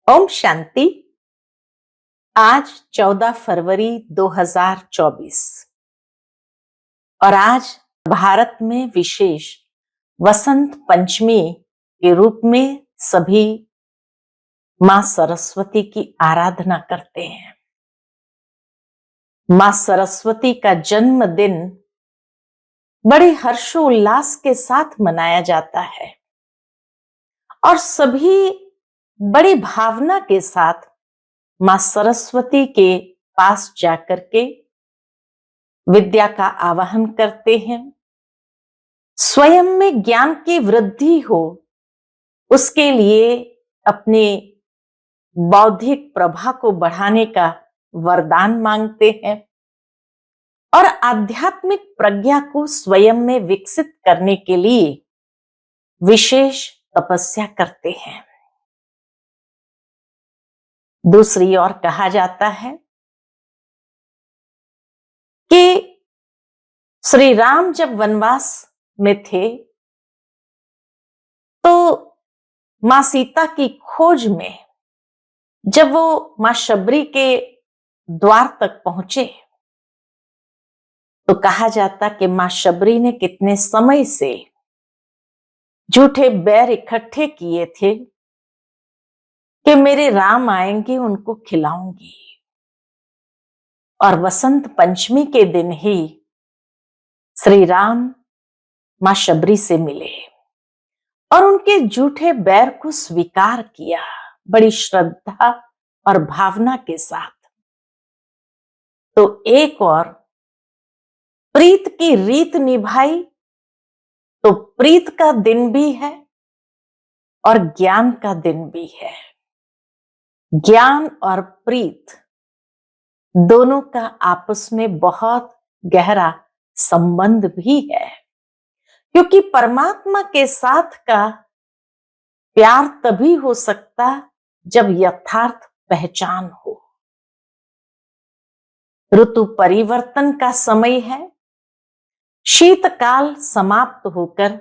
ओम शांति। आज 14 फरवरी 2024 और आज भारत में विशेष वसंत पंचमी के रूप में सभी मां सरस्वती की आराधना करते हैं। मां सरस्वती का जन्मदिन बड़े हर्षोल्लास के साथ मनाया जाता है और सभी बड़ी भावना के साथ मां सरस्वती के पास जाकर के विद्या का आवाहन करते हैं। स्वयं में ज्ञान की वृद्धि हो, उसके लिए अपने बौद्धिक प्रभा को बढ़ाने का वरदान मांगते हैं और आध्यात्मिक प्रज्ञा को स्वयं में विकसित करने के लिए विशेष तपस्या करते हैं। दूसरी ओर कहा जाता है कि श्री राम जब वनवास में थे तो मां सीता की खोज में जब वो मां शबरी के द्वार तक पहुंचे तो कहा जाता कि मां शबरी ने कितने समय से झूठे बैर इकट्ठे किए थे कि मेरे राम आएंगे, उनको खिलाऊंगी। और वसंत पंचमी के दिन ही श्री राम मां शबरी से मिले और उनके झूठे बैर को स्वीकार किया बड़ी श्रद्धा और भावना के साथ। तो एक और प्रीत की रीत निभाई, तो प्रीत का दिन भी है और ज्ञान का दिन भी है। ज्ञान और प्रीत दोनों का आपस में बहुत गहरा संबंध भी है, क्योंकि परमात्मा के साथ का प्यार तभी हो सकता जब यथार्थ पहचान हो। ऋतु परिवर्तन का समय है, शीतकाल समाप्त होकर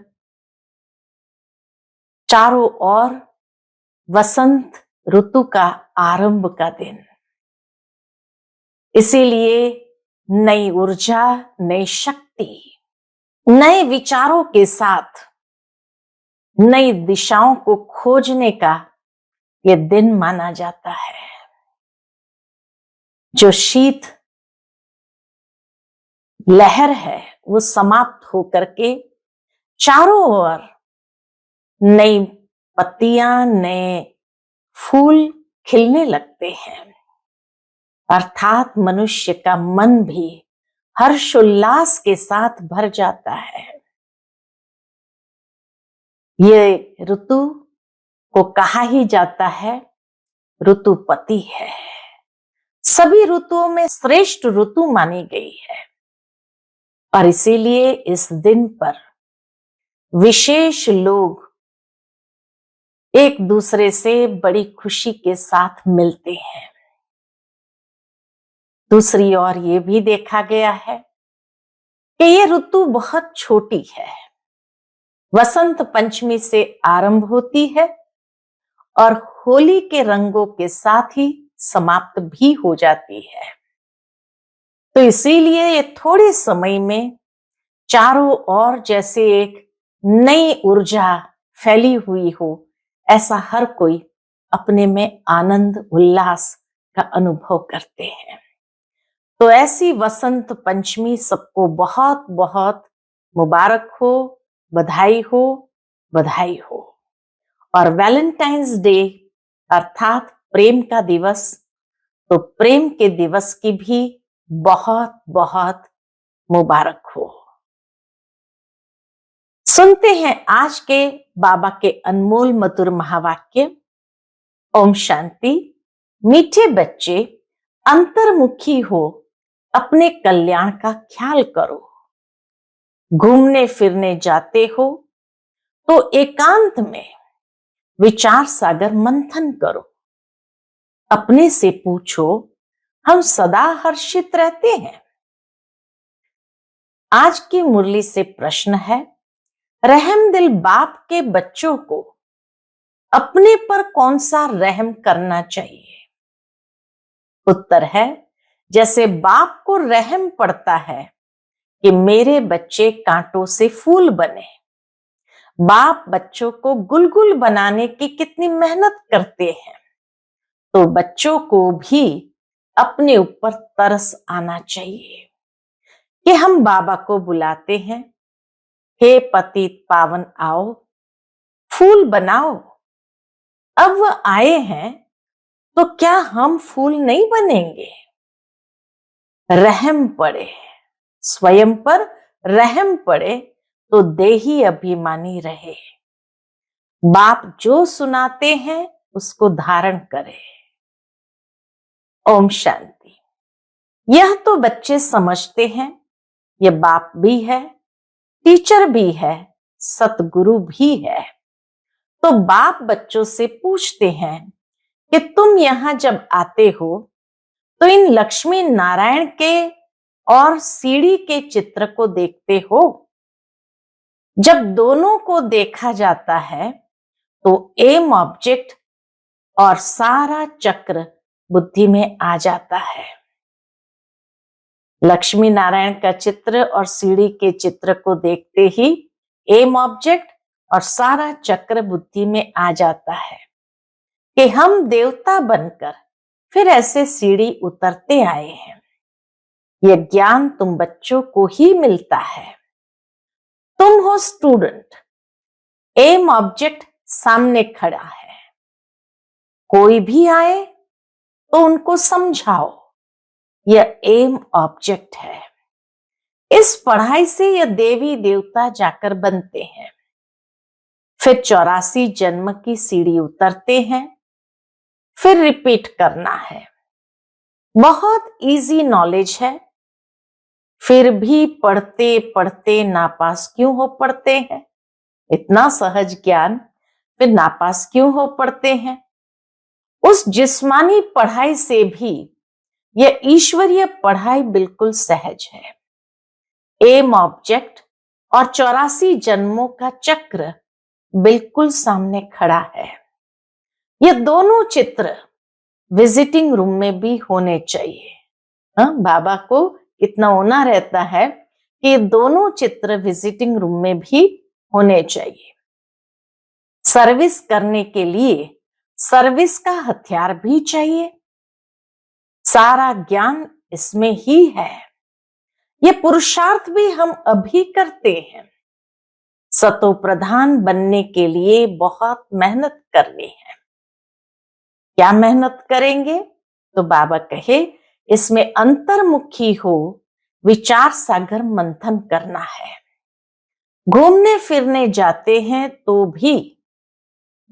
चारों ओर वसंत ऋतु का आरंभ का दिन। इसीलिए नई ऊर्जा, नई शक्ति, नए विचारों के साथ नई दिशाओं को खोजने का यह दिन माना जाता है। जो शीत लहर है वो समाप्त होकर के चारों ओर नई पत्तियां, नए फूल खिलने लगते हैं, अर्थात मनुष्य का मन भी हर्षोल्लास के साथ भर जाता है। ये ऋतु को कहा ही जाता है ऋतुपति है, सभी ऋतुओं में श्रेष्ठ ऋतु मानी गई है। और इसीलिए इस दिन पर विशेष लोग एक दूसरे से बड़ी खुशी के साथ मिलते हैं। दूसरी ओर ये भी देखा गया है कि ये ऋतु बहुत छोटी है, वसंत पंचमी से आरंभ होती है और होली के रंगों के साथ ही समाप्त भी हो जाती है। तो इसीलिए ये थोड़े समय में चारों ओर जैसे एक नई ऊर्जा फैली हुई हो, ऐसा हर कोई अपने में आनंद उल्लास का अनुभव करते हैं। तो ऐसी वसंत पंचमी सबको बहुत बहुत मुबारक हो, बधाई हो, बधाई हो। और वैलेंटाइंस डे अर्थात प्रेम का दिवस, तो प्रेम के दिवस की भी बहुत बहुत मुबारक हो। सुनते हैं आज के बाबा के अनमोल मधुर महावाक्य। ओम शांति। मीठे बच्चे, अंतर्मुखी हो, अपने कल्याण का ख्याल करो। घूमने फिरने जाते हो तो एकांत में विचार सागर मंथन करो। अपने से पूछो, हम सदा हर्षित रहते हैं? आज की मुरली से प्रश्न है, रहमदिल बाप के बच्चों को अपने पर कौन सा रहम करना चाहिए? उत्तर है, जैसे बाप को रहम पड़ता है कि मेरे बच्चे कांटों से फूल बने। बाप बच्चों को गुलगुल बनाने की कितनी मेहनत करते हैं, तो बच्चों को भी अपने ऊपर तरस आना चाहिए कि हम बाबा को बुलाते हैं, हे पतित पावन आओ, फूल बनाओ। अब वह आए हैं तो क्या हम फूल नहीं बनेंगे? रहम पड़े, स्वयं पर रहम पड़े तो देही अभिमानी रहे। बाप जो सुनाते हैं उसको धारण करे। ओम शांति। यह तो बच्चे समझते हैं, ये बाप भी है, टीचर भी है, सतगुरु भी है। तो बाप बच्चों से पूछते हैं कि तुम यहां जब आते हो तो इन लक्ष्मी नारायण के और सीढ़ी के चित्र को देखते हो? जब दोनों को देखा जाता है तो एम ऑब्जेक्ट और सारा चक्र बुद्धि में आ जाता है। लक्ष्मी नारायण का चित्र और सीढ़ी के चित्र को देखते ही एम ऑब्जेक्ट और सारा चक्र बुद्धि में आ जाता है कि हम देवता बनकर फिर ऐसे सीढ़ी उतरते आए हैं। यह ज्ञान तुम बच्चों को ही मिलता है। तुम हो स्टूडेंट, एम ऑब्जेक्ट सामने खड़ा है। कोई भी आए तो उनको समझाओ, यह एम ऑब्जेक्ट है। इस पढ़ाई से यह देवी देवता जाकर बनते हैं, फिर 84 जन्म की सीढ़ी उतरते हैं, फिर रिपीट करना है। बहुत इजी नॉलेज है, फिर भी पढ़ते पढ़ते नापास क्यों हो पड़ते हैं? इतना सहज ज्ञान, फिर नापास क्यों हो पड़ते हैं? उस जिस्मानी पढ़ाई से भी यह ईश्वरीय पढ़ाई बिल्कुल सहज है। एम ऑब्जेक्ट और 84 जन्मों का चक्र बिल्कुल सामने खड़ा है। ये दोनों चित्र विजिटिंग रूम में भी होने चाहिए। बाबा को इतना होना रहता है कि ये दोनों चित्र विजिटिंग रूम में भी होने चाहिए। सर्विस करने के लिए सर्विस का हथियार भी चाहिए। सारा ज्ञान इसमें ही है। ये पुरुषार्थ भी हम अभी करते हैं। सतो प्रधान बनने के लिए बहुत मेहनत करनी है। क्या मेहनत करेंगे? तो बाबा कहे, इसमें अंतर्मुखी हो विचार सागर मंथन करना है। घूमने फिरने जाते हैं तो भी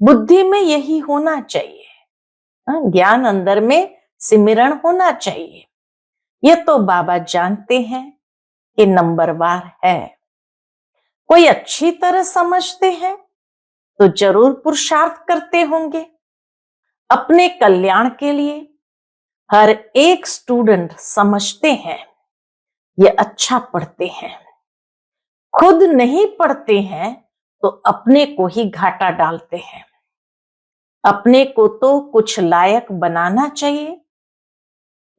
बुद्धि में यही होना चाहिए। ज्ञान अंदर में सिमरण होना चाहिए। यह तो बाबा जानते हैं कि नंबरवार है। कोई अच्छी तरह समझते हैं तो जरूर पुरुषार्थ करते होंगे अपने कल्याण के लिए। हर एक स्टूडेंट समझते हैं, ये अच्छा पढ़ते हैं। खुद नहीं पढ़ते हैं तो अपने को ही घाटा डालते हैं। अपने को तो कुछ लायक बनाना चाहिए।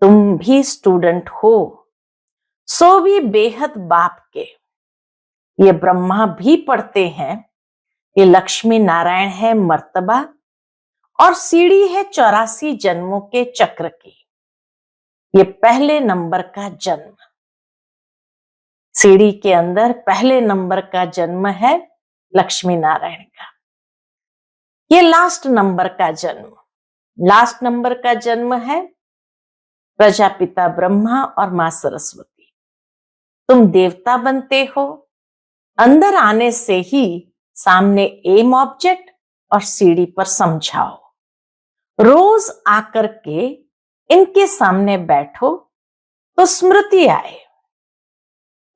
तुम भी स्टूडेंट हो, सो भी बेहद बाप के। ये ब्रह्मा भी पढ़ते हैं, ये लक्ष्मी नारायण है मर्तबा और सीढ़ी है 84 जन्मों के चक्र की। ये पहले नंबर का जन्म, सीढ़ी के अंदर पहले नंबर का जन्म है लक्ष्मी नारायण का। ये लास्ट नंबर का जन्म, लास्ट नंबर का जन्म है प्रजापिता ब्रह्मा और मां सरस्वती। तुम देवता बनते हो। अंदर आने से ही सामने एम ऑब्जेक्ट और सीढ़ी पर समझाओ। रोज आकर के इनके सामने बैठो तो स्मृति आए।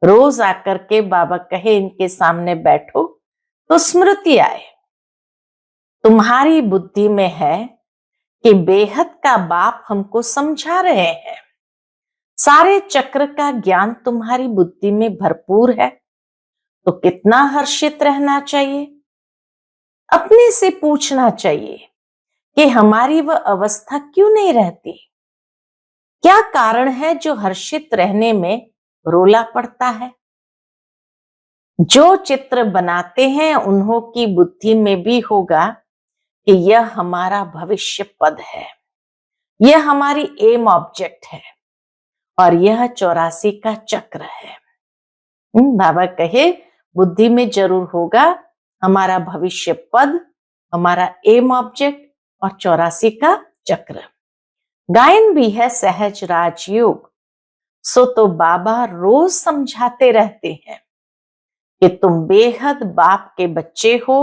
रोज आकर के बाबा कहे इनके सामने बैठो तो स्मृति आए। तुम्हारी बुद्धि में है कि बेहद का बाप हमको समझा रहे हैं। सारे चक्र का ज्ञान तुम्हारी बुद्धि में भरपूर है, तो कितना हर्षित रहना चाहिए। अपने से पूछना चाहिए कि हमारी वह अवस्था क्यों नहीं रहती। क्या कारण है जो हर्षित रहने में रोला पड़ता है। जो चित्र बनाते हैं उन्हों की बुद्धि में भी होगा कि यह हमारा भविष्य पद है, यह हमारी एम ऑब्जेक्ट है और यह 84 का चक्र है। बाबा कहे बुद्धि में जरूर होगा हमारा भविष्य पद, हमारा एम ऑब्जेक्ट और 84 का चक्र। गायन भी है सहज राजयोग। सो तो बाबा रोज समझाते रहते हैं कि तुम बेहद बाप के बच्चे हो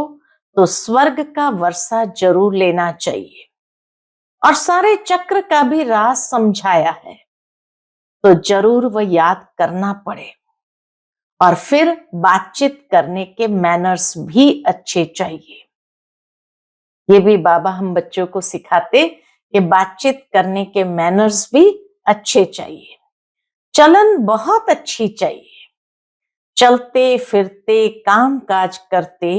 तो स्वर्ग का वर्षा जरूर लेना चाहिए। और सारे चक्र का भी राज समझाया है तो जरूर वह याद करना पड़े। और फिर बातचीत करने के मैनर्स भी अच्छे चाहिए। ये भी बाबा हम बच्चों को सिखाते कि बातचीत करने के मैनर्स भी अच्छे चाहिए। चलन बहुत अच्छी चाहिए। चलते फिरते काम काज करते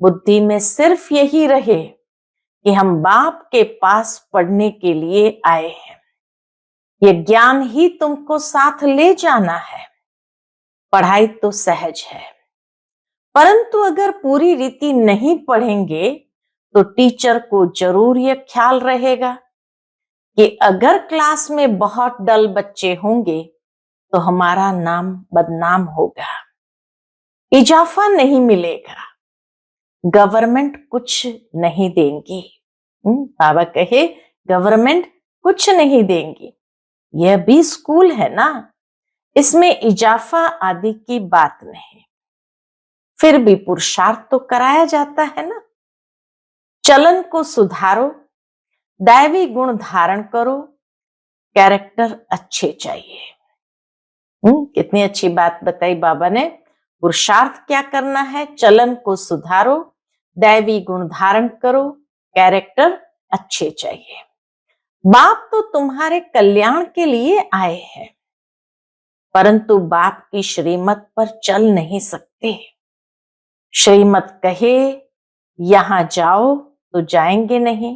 बुद्धि में सिर्फ यही रहे कि हम बाप के पास पढ़ने के लिए आए हैं। ये ज्ञान ही तुमको साथ ले जाना है। पढ़ाई तो सहज है, परंतु अगर पूरी रीति नहीं पढ़ेंगे तो टीचर को जरूर यह ख्याल रहेगा कि अगर क्लास में बहुत डल बच्चे होंगे तो हमारा नाम बदनाम होगा, इजाफा नहीं मिलेगा, गवर्नमेंट कुछ नहीं देंगी। बाबा कहे गवर्नमेंट कुछ नहीं देंगी। यह भी स्कूल है ना, इसमें इजाफा आदि की बात नहीं। फिर भी पुरुषार्थ तो कराया जाता है ना। चलन को सुधारो, दैवी गुण धारण करो, कैरेक्टर अच्छे चाहिए। कितनी अच्छी बात बताई बाबा ने। पुरुषार्थ क्या करना है? चलन को सुधारो, दैवी गुण धारण करो, कैरेक्टर अच्छे चाहिए। बाप तो तुम्हारे कल्याण के लिए आए हैं, परंतु बाप की श्रीमत पर चल नहीं सकते। श्रीमत कहे यहां जाओ तो जाएंगे नहीं,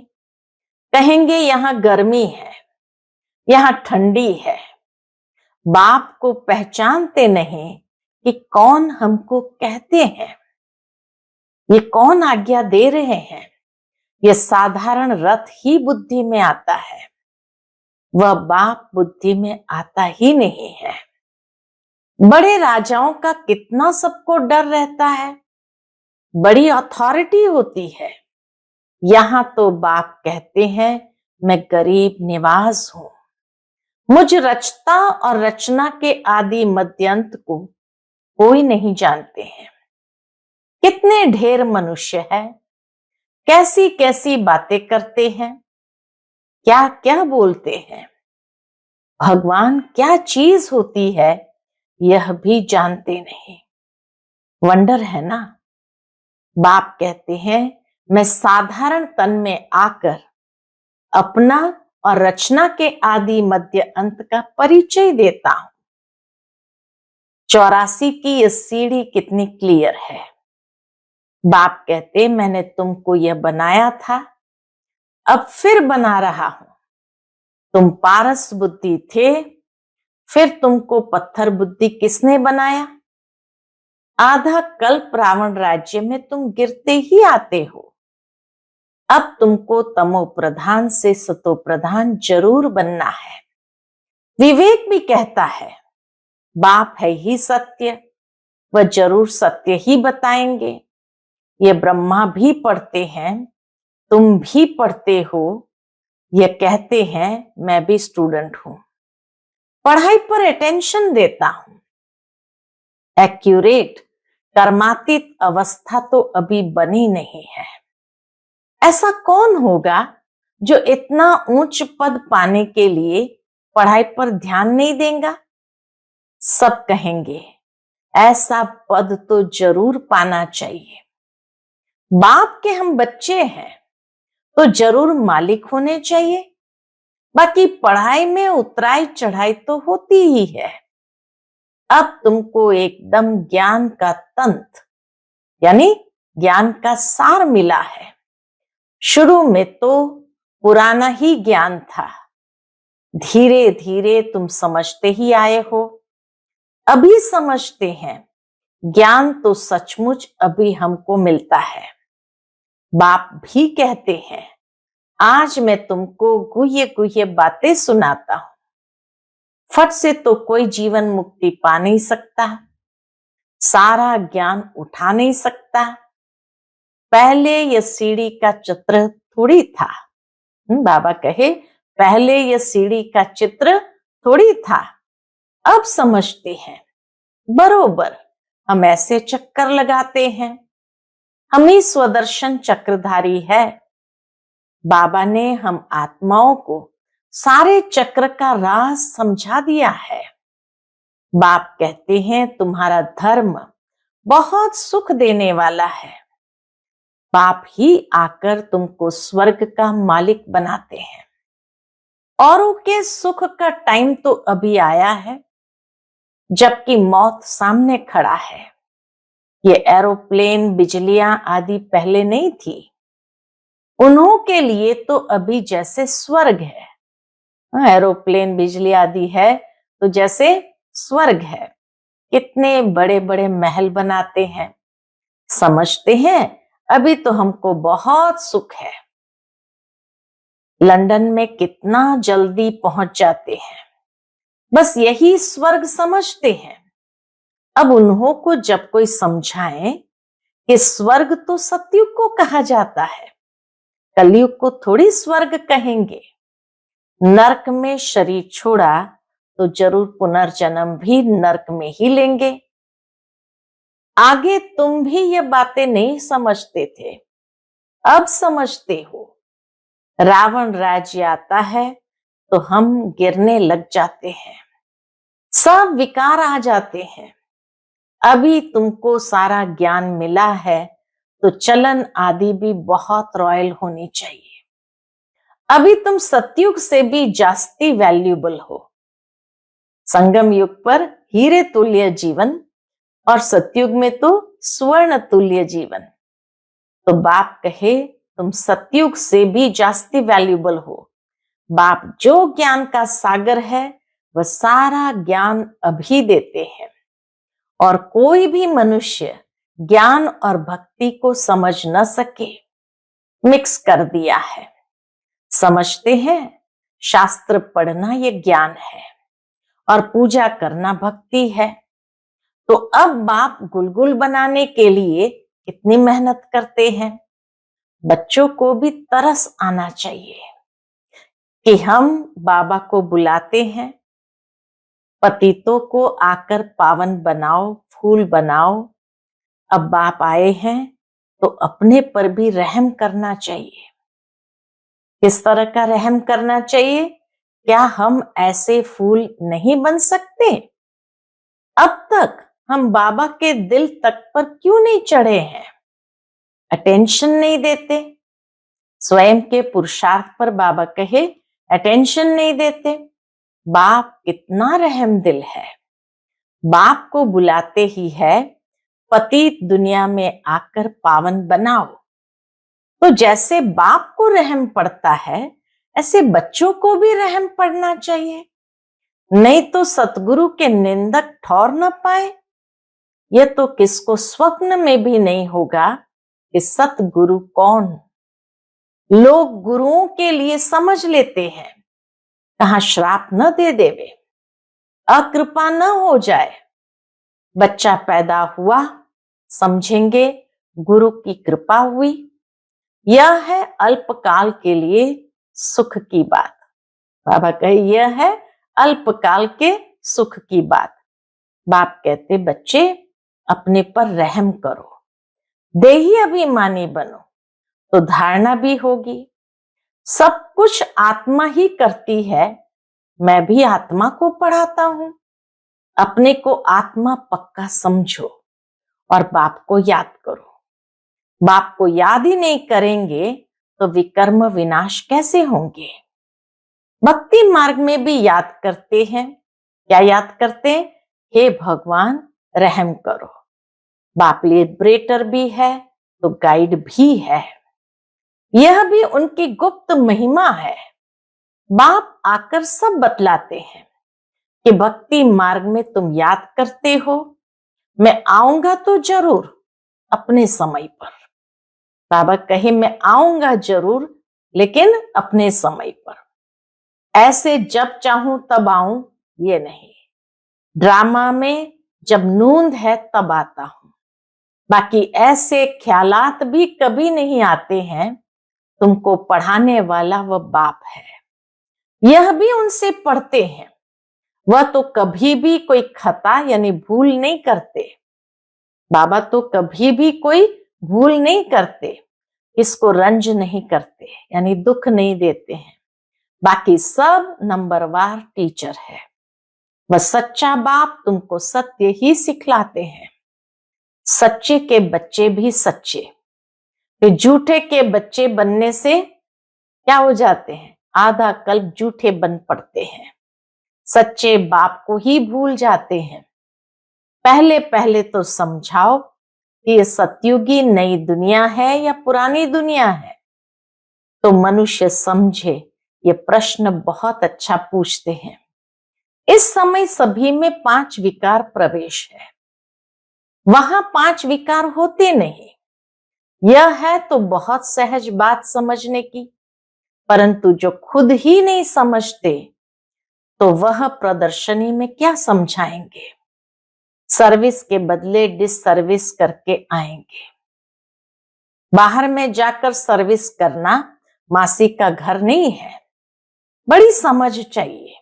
कहेंगे यहां गर्मी है, यहां ठंडी है। बाप को पहचानते नहीं कि कौन हमको कहते हैं, ये कौन आज्ञा दे रहे हैं। ये साधारण रथ ही बुद्धि में आता है, वह बाप बुद्धि में आता ही नहीं है। बड़े राजाओं का कितना सबको डर रहता है, बड़ी अथॉरिटी होती है। यहां तो बाप कहते हैं मैं गरीब निवास हूं, मुझ रचता और रचना के आदि मध्यंत को कोई नहीं जानते हैं। कितने ढेर मनुष्य है, कैसी कैसी बातें करते हैं, क्या क्या बोलते हैं। भगवान क्या चीज होती है यह भी जानते नहीं। वंडर है ना। बाप कहते हैं मैं साधारण तन में आकर अपना और रचना के आदि मध्य अंत का परिचय देता हूं। 84 की यह सीढ़ी कितनी क्लियर है। बाप कहते मैंने तुमको यह बनाया था, अब फिर बना रहा हूं। तुम पारस बुद्धि थे, फिर तुमको पत्थर बुद्धि किसने बनाया। आधा कल्प रावण राज्य में तुम गिरते ही आते हो। अब तुमको तमो प्रधान से सतो प्रधान जरूर बनना है। विवेक भी कहता है बाप है ही सत्य, वह जरूर सत्य ही बताएंगे। ये ब्रह्मा भी पढ़ते हैं, तुम भी पढ़ते हो। ये कहते हैं मैं भी स्टूडेंट हूं, पढ़ाई पर अटेंशन देता हूं। एक्यूरेट कर्मातीत अवस्था तो अभी बनी नहीं है। ऐसा कौन होगा जो इतना ऊंच पद पाने के लिए पढ़ाई पर ध्यान नहीं देगा। सब कहेंगे ऐसा पद तो जरूर पाना चाहिए। बाप के हम बच्चे हैं तो जरूर मालिक होने चाहिए। बाकी पढ़ाई में उतराई चढ़ाई तो होती ही है। अब तुमको एकदम ज्ञान का तंत्र यानी ज्ञान का सार मिला है। शुरू में तो पुराना ही ज्ञान था, धीरे धीरे तुम समझते ही आए हो। अभी समझते हैं, ज्ञान तो सचमुच अभी हमको मिलता है। बाप भी कहते हैं, आज मैं तुमको गुह्य गुह्य बातें सुनाता हूं। फट से तो कोई जीवन मुक्ति पा नहीं सकता, सारा ज्ञान उठा नहीं सकता। पहले यह सीढ़ी का चित्र थोड़ी था। बाबा कहे, पहले यह सीढ़ी का चित्र थोड़ी था। अब समझते हैं, बरोबर हम ऐसे चक्कर लगाते हैं। हम ही स्वदर्शन चक्रधारी है। बाबा ने हम आत्माओं को सारे चक्र का राज समझा दिया है। बाप कहते हैं, तुम्हारा धर्म बहुत सुख देने वाला है। बाप ही आकर तुमको स्वर्ग का मालिक बनाते हैं। औरों के सुख का टाइम तो अभी आया है, जबकि मौत सामने खड़ा है। ये एरोप्लेन, बिजलियां आदि पहले नहीं थी। उन्हों के लिए तो अभी जैसे स्वर्ग है। एरोप्लेन, बिजली आदि है तो जैसे स्वर्ग है। कितने बड़े बड़े महल बनाते हैं। समझते हैं, अभी तो हमको बहुत सुख है। लंदन में कितना जल्दी पहुंच जाते हैं, बस यही स्वर्ग समझते हैं। अब उन्हों को जब कोई समझाए कि स्वर्ग तो सतयुग को कहा जाता है, कलयुग को थोड़ी स्वर्ग कहेंगे। नरक में शरीर छोड़ा तो जरूर पुनर्जन्म भी नरक में ही लेंगे। आगे तुम भी ये बातें नहीं समझते थे, अब समझते हो। रावण राज्य आता है तो हम गिरने लग जाते हैं, सब विकार आ जाते हैं। अभी तुमको सारा ज्ञान मिला है तो चलन आदि भी बहुत रॉयल होनी चाहिए। अभी तुम सतयुग से भी जास्ती वैल्यूबल हो। संगम युग पर हीरे तुल्य जीवन और सतयुग में तो स्वर्ण तुल्य जीवन। तो बाप कहे, तुम सतयुग से भी जास्ती वैल्यूबल हो। बाप जो ज्ञान का सागर है वह सारा ज्ञान अभी देते हैं, और कोई भी मनुष्य ज्ञान और भक्ति को समझ न सके, मिक्स कर दिया है। समझते हैं, शास्त्र पढ़ना ये ज्ञान है और पूजा करना भक्ति है। तो अब बाप गुलगुल बनाने के लिए कितनी मेहनत करते हैं। बच्चों को भी तरस आना चाहिए कि हम बाबा को बुलाते हैं, पतितों को आकर पावन बनाओ, फूल बनाओ। अब बाप आए हैं तो अपने पर भी रहम करना चाहिए। किस तरह का रहम करना चाहिए? क्या हम ऐसे फूल नहीं बन सकते? अब तक हम बाबा के दिल तक पर क्यों नहीं चढ़े हैं? अटेंशन नहीं देते। स्वयं के पुरुषार्थ पर बाबा कहे अटेंशन नहीं देते। बाप कितना रहम दिल है। बाप को बुलाते ही है, पतित दुनिया में आकर पावन बनाओ। तो जैसे बाप को रहम पड़ता है, ऐसे बच्चों को भी रहम पड़ना चाहिए, नहीं तो सतगुरु के निंदक ठौर न पाए। यह तो किसको स्वप्न में भी नहीं होगा कि सतगुरु कौन। लोग गुरुओं के लिए समझ लेते हैं, कहां श्राप न दे देवे, अकृपा न हो जाए। बच्चा पैदा हुआ, समझेंगे गुरु की कृपा हुई। यह है अल्पकाल के लिए सुख की बात। बाबा कहे यह है अल्पकाल के सुख की बात। बाप कहते बच्चे अपने पर रहम करो, देही अभिमानी बनो तो धारणा भी होगी। सब कुछ आत्मा ही करती है, मैं भी आत्मा को पढ़ाता हूं। अपने को आत्मा पक्का समझो और बाप को याद करो। बाप को याद ही नहीं करेंगे तो विकर्म विनाश कैसे होंगे। भक्ति मार्ग में भी याद करते हैं। क्या याद करते हैं? हे भगवान रहम करो। बाप लिबरेटर भी है, तो गाइड भी है। यह भी उनकी गुप्त महिमा है। बाप आकर सब बतलाते हैं कि भक्ति मार्ग में तुम याद करते हो, मैं आऊंगा तो जरूर अपने समय पर। बाबा कहे मैं आऊंगा जरूर, लेकिन अपने समय पर। ऐसे जब चाहूं तब आऊं ये नहीं। ड्रामा में जब नूंद है तब आता हूं। बाकी ऐसे ख्यालात भी कभी नहीं आते हैं। तुमको पढ़ाने वाला वह बाप है। यह भी उनसे पढ़ते हैं। वह तो कभी भी कोई खता यानी भूल नहीं करते। बाबा तो कभी भी कोई भूल नहीं करते, इसको रंज नहीं करते यानी दुख नहीं देते हैं। बाकी सब नंबरवार टीचर है। वह सच्चा बाप तुमको सत्य ही सिखलाते हैं। सच्चे के बच्चे भी सच्चे, फिर झूठे के बच्चे बनने से क्या हो जाते हैं? आधा कल्प झूठे बन पड़ते हैं। सच्चे बाप को ही भूल जाते हैं। पहले पहले तो समझाओ कि ये सतयुगी नई दुनिया है या पुरानी दुनिया है, तो मनुष्य समझे। ये प्रश्न बहुत अच्छा पूछते हैं। इस समय सभी में 5 विकार प्रवेश है। वहां 5 विकार होते नहीं। यह है तो बहुत सहज बात समझने की, परंतु जो खुद ही नहीं समझते तो वह प्रदर्शनी में क्या समझाएंगे? सर्विस के बदले डिसर्विस करके आएंगे। बाहर में जाकर सर्विस करना मासी का घर नहीं है। बड़ी समझ चाहिए।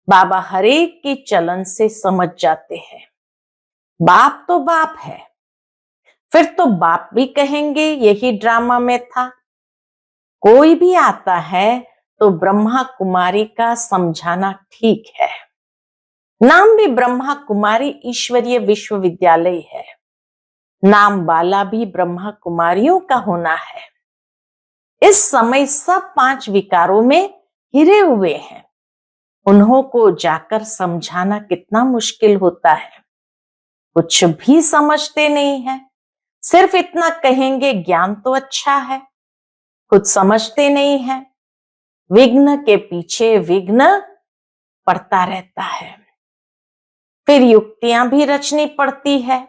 बाबा हरेक की चलन से समझ जाते हैं। बाप तो बाप है, फिर तो बाप भी कहेंगे यही ड्रामा में था। कोई भी आता है तो ब्रह्मा कुमारी का समझाना ठीक है। नाम भी ब्रह्मा कुमारी ईश्वरीय विश्वविद्यालय है। नाम वाला भी ब्रह्मा कुमारियों का होना है। इस समय सब 5 विकारों में घिरे हुए हैं। उन्हों को जाकर समझाना कितना मुश्किल होता है। कुछ भी समझते नहीं है। सिर्फ इतना कहेंगे ज्ञान तो अच्छा है, खुद समझते नहीं है। विघ्न के पीछे विघ्न पड़ता रहता है। फिर युक्तियां भी रचनी पड़ती है।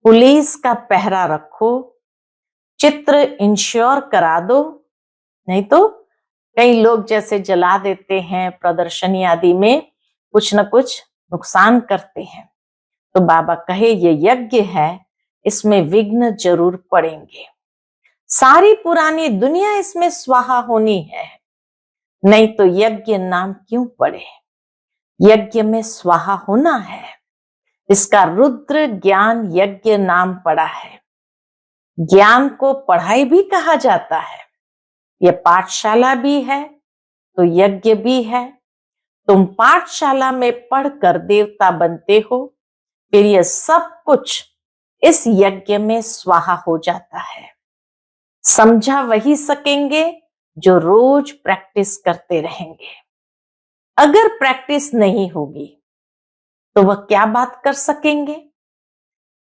पुलिस का पहरा रखो, चित्र इंश्योर करा दो, नहीं तो कई लोग जैसे जला देते हैं, प्रदर्शनी आदि में कुछ न कुछ नुकसान करते हैं। तो बाबा कहे ये यज्ञ है, इसमें विघ्न जरूर पड़ेंगे। सारी पुरानी दुनिया इसमें स्वाहा होनी है, नहीं तो यज्ञ नाम क्यों पड़े? यज्ञ में स्वाहा होना है। इसका रुद्र ज्ञान यज्ञ नाम पड़ा है। ज्ञान को पढ़ाई भी कहा जाता है। यह पाठशाला भी है तो यज्ञ भी है। तुम पाठशाला में पढ़कर देवता बनते हो, फिर यह सब कुछ इस यज्ञ में स्वाहा हो जाता है। समझा वही सकेंगे जो रोज प्रैक्टिस करते रहेंगे। अगर प्रैक्टिस नहीं होगी तो वह क्या बात कर सकेंगे?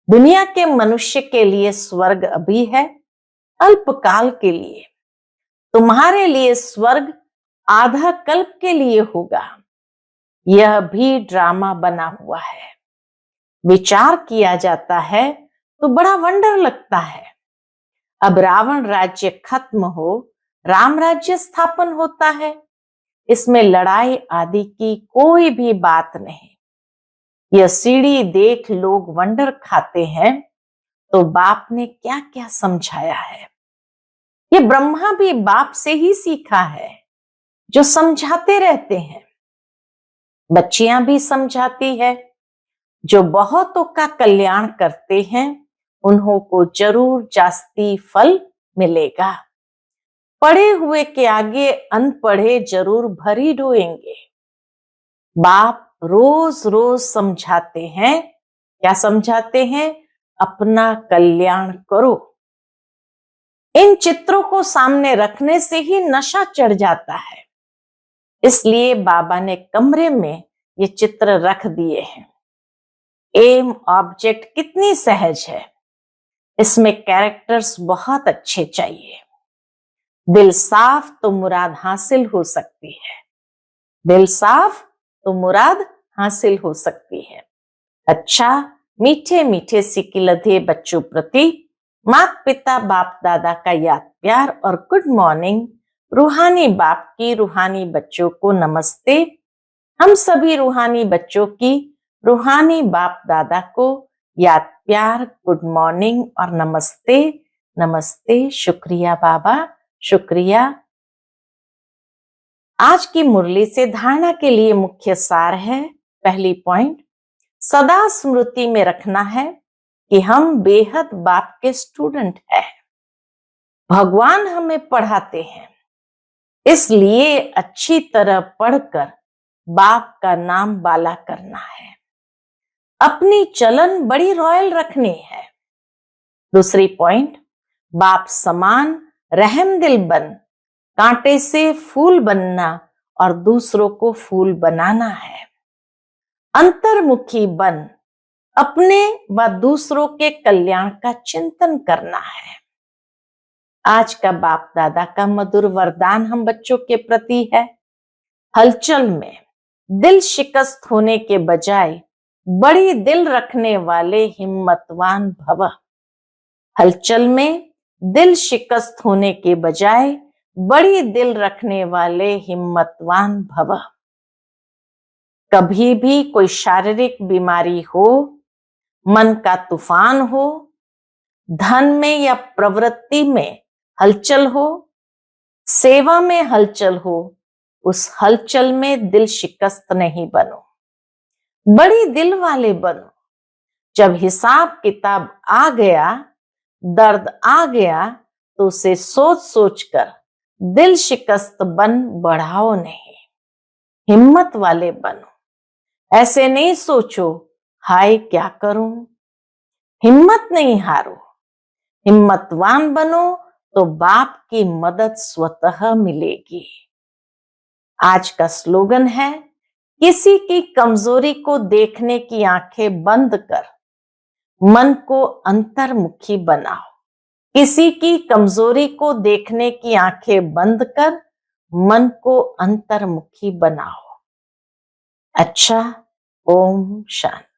दुनिया के मनुष्य के लिए स्वर्ग अभी है, अल्पकाल के लिए। तुम्हारे लिए स्वर्ग आधा कल्प के लिए होगा। यह भी ड्रामा बना हुआ है। विचार किया जाता है तो बड़ा वंडर लगता है। अब रावण राज्य खत्म हो, राम राज्य स्थापन होता है। इसमें लड़ाई आदि की कोई भी बात नहीं। यह सीढ़ी देख लोग वंडर खाते हैं तो बाप ने क्या क्या समझाया है। ये ब्रह्मा भी बाप से ही सीखा है, जो समझाते रहते हैं। बच्चियां भी समझाती है। जो बहुतों का कल्याण करते हैं उन्हों को जरूर जास्ती फल मिलेगा। पढ़े हुए के आगे अनपढ़े जरूर भरी डोएंगे। बाप रोज रोज समझाते हैं। क्या समझाते हैं? अपना कल्याण करो। इन चित्रों को सामने रखने से ही नशा चढ़ जाता है। इसलिए बाबा ने कमरे में ये चित्र रख दिए हैं। एम ऑब्जेक्ट कितनी सहज है। इसमें कैरेक्टर्स बहुत अच्छे चाहिए। दिल साफ तो मुराद हासिल हो सकती है। दिल साफ तो मुराद हासिल हो सकती है। अच्छा, मीठे मीठे सिकिलधे बच्चों प्रति माता पिता बाप दादा का याद प्यार और गुड मॉर्निंग। रूहानी बाप की रूहानी बच्चों को नमस्ते। हम सभी रूहानी बच्चों की रूहानी बाप दादा को याद प्यार, गुड मॉर्निंग और नमस्ते। नमस्ते, शुक्रिया बाबा, शुक्रिया। आज की मुरली से धारणा के लिए मुख्य सार है। पहली पॉइंट, सदा स्मृति में रखना है कि हम बेहद बाप के स्टूडेंट हैं। भगवान हमें पढ़ाते हैं, इसलिए अच्छी तरह पढ़कर बाप का नाम बाला करना है। अपनी चलन बड़ी रॉयल रखनी है। दूसरी पॉइंट, बाप समान रहमदिल बन कांटे से फूल बनना और दूसरों को फूल बनाना है। अंतर्मुखी बन अपने व दूसरों के कल्याण का चिंतन करना है। आज का बाप दादा का मधुर वरदान हम बच्चों के प्रति है। हलचल में दिल शिकस्त होने के बजाय बड़ी दिल रखने वाले हिम्मतवान भव। हलचल में दिल शिकस्त होने के बजाय बड़ी दिल रखने वाले हिम्मतवान भव। कभी भी कोई शारीरिक बीमारी हो, मन का तूफान हो, धन में या प्रवृत्ति में हलचल हो, सेवा में हलचल हो, उस हलचल में दिल शिकस्त नहीं बनो, बड़ी दिल वाले बनो। जब हिसाब किताब आ गया, दर्द आ गया, तो उसे सोच सोच कर दिल शिकस्त बन बढ़ाओ नहीं, हिम्मत वाले बनो। ऐसे नहीं सोचो हाय क्या करूं, हिम्मत नहीं हारो, हिम्मतवान बनो तो बाप की मदद स्वतः मिलेगी। आज का स्लोगन है, किसी की कमजोरी को देखने की आंखें बंद कर मन को अंतर्मुखी बनाओ। किसी की कमजोरी को देखने की आंखें बंद कर मन को अंतर्मुखी बनाओ। अच्छा, ओम शांति।